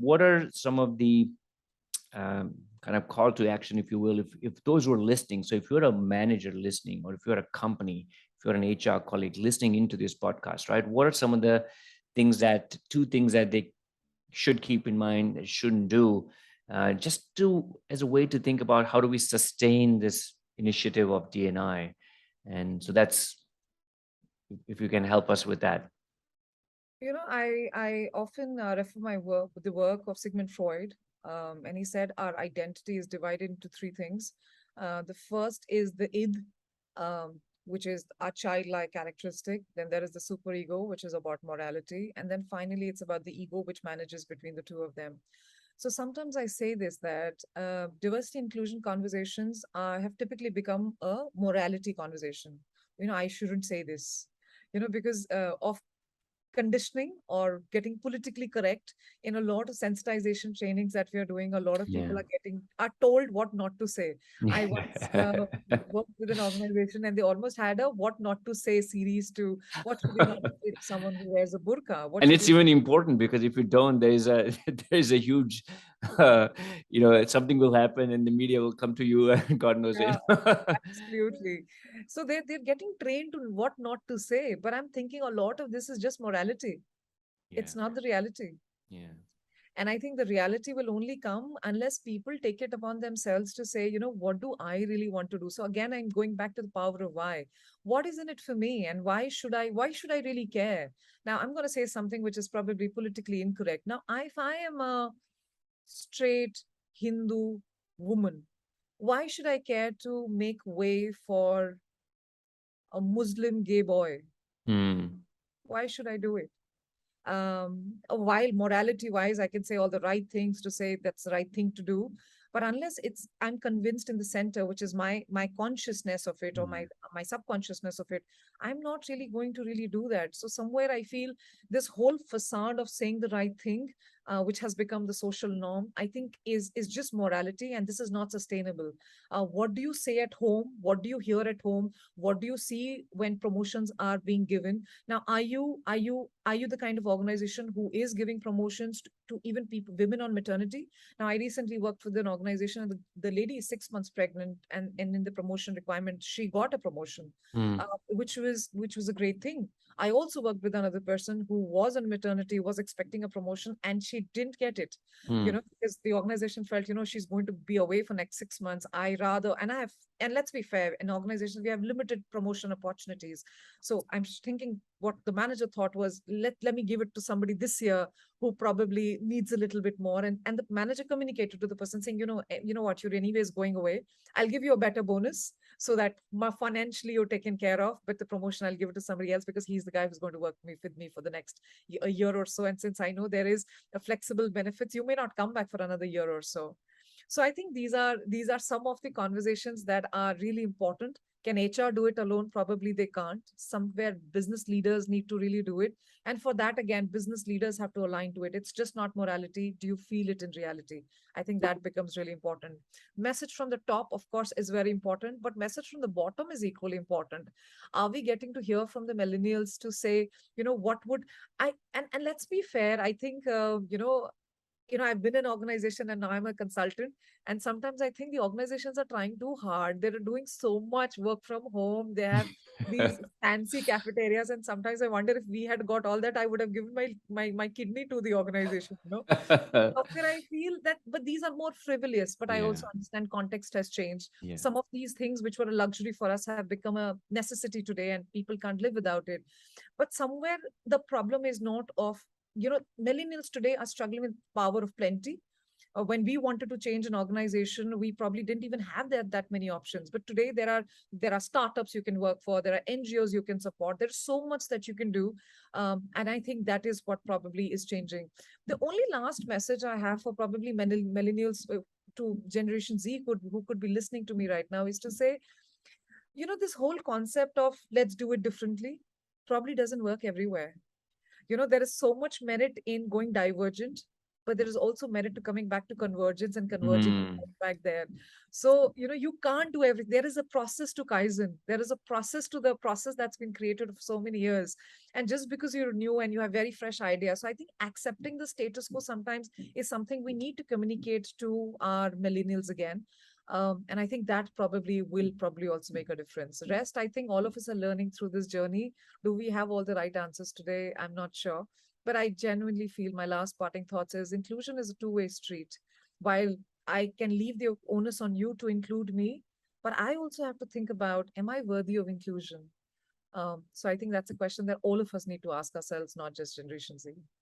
what are some of the kind of call to action, if you will, if those were listening? So if you're a manager listening, or if you're a company, if you're an HR colleague listening into this podcast, right? What are some of the two things that they should keep in mind, that shouldn't do, just to as a way to think about how do we sustain this initiative of D&I? And so that's, if you can help us with that. I often refer my work the work of Sigmund Freud, and he said our identity is divided into three things. The first is the id, which is our childlike characteristic. Then there is the superego, which is about morality, and then finally it's about the ego, which manages between the two of them. So sometimes I say this that diversity inclusion conversations have typically become a morality conversation. I shouldn't say this, because of conditioning or getting politically correct in a lot of sensitization trainings that we are doing. A lot of Yeah. people are told what not to say. I once worked with an organization and they almost had a what not to say series to what should you not say to someone who wears a burqa, what And should it's you even important, because if you don't, there's a there's a huge something will happen and the media will come to you and God knows yeah, it. absolutely. So they're getting trained to what not to say, but I'm thinking a lot of this is just morality. Yeah. It's not the reality. Yeah. And I think the reality will only come unless people take it upon themselves to say, what do I really want to do? So again, I'm going back to the power of why. What is in it for me? And why should I really care? Now I'm going to say something which is probably politically incorrect. Now, if I am a straight Hindu woman, why should I care to make way for a Muslim gay boy? Hmm. Why should I do it? While morality wise I can say all the right things to say that's the right thing to do, but unless it's I'm convinced in the center, which is my consciousness of it, or Hmm. my subconsciousness of it, I'm not really going to really do that. So somewhere I feel this whole facade of saying the right thing, which has become the social norm, I think is just morality, and this is not sustainable. What do you say at home? What do you hear at home? What do you see when promotions are being given? Now, are you the kind of organization who is giving promotions to even people, women on maternity? Now, I recently worked with an organization, and the lady is 6 months pregnant, and in the promotion requirement, she got a promotion, Hmm. which was a great thing. I also worked with another person who was on maternity, was expecting a promotion, and she didn't get it. Hmm. Because the organization felt, she's going to be away for next 6 months. And let's be fair, in organizations we have limited promotion opportunities. So I'm thinking what the manager thought was, let me give it to somebody this year who probably needs a little bit more. And the manager communicated to the person saying, you know what, you're anyways going away. I'll give you a better bonus so that financially you're taken care of, but the promotion I'll give it to somebody else because he's the guy who's going to work with me for the next a year or so. And since I know there is a flexible benefits, you may not come back for another year or so. So I think these are some of the conversations that are really important. Can HR do it alone? Probably they can't. Somewhere business leaders need to really do it. And for that, again, business leaders have to align to it. It's just not morality. Do you feel it in reality? I think that becomes really important. Message from the top, of course, is very important, but message from the bottom is equally important. Are we getting to hear from the millennials to say, what would and let's be fair, I think, I've been in an organization and now I'm a consultant. And sometimes I think the organizations are trying too hard. They're doing so much work from home. They have these fancy cafeterias. And sometimes I wonder if we had got all that, I would have given my kidney to the organization. Somewhere I feel that, but these are more frivolous. But I Yeah. also understand context has changed. Yeah. Some of these things which were a luxury for us have become a necessity today, and people can't live without it. But somewhere the problem is not of, millennials today are struggling with power of plenty. When we wanted to change an organization, we probably didn't even have that many options. But today there are startups you can work for, there are NGOs you can support. There's so much that you can do, and I think that is what probably is changing. The only last message I have for probably millennials, to Generation Z, who could be listening to me right now, is to say, this whole concept of let's do it differently probably doesn't work everywhere. There is so much merit in going divergent. but there is also merit to coming back to convergence and converging Mm. back there. So, you can't do everything. There is a process to Kaizen. There is a process to the process that's been created for so many years. And just because you're new and you have very fresh ideas. So I think accepting the status quo sometimes is something we need to communicate to our millennials again. And I think that will probably also make a difference. Rest, I think all of us are learning through this journey. Do we have all the right answers today? I'm not sure. But I genuinely feel my last parting thoughts is inclusion is a two-way street. While I can leave the onus on you to include me, but I also have to think about, am I worthy of inclusion? So I think that's a question that all of us need to ask ourselves, not just Generation Z.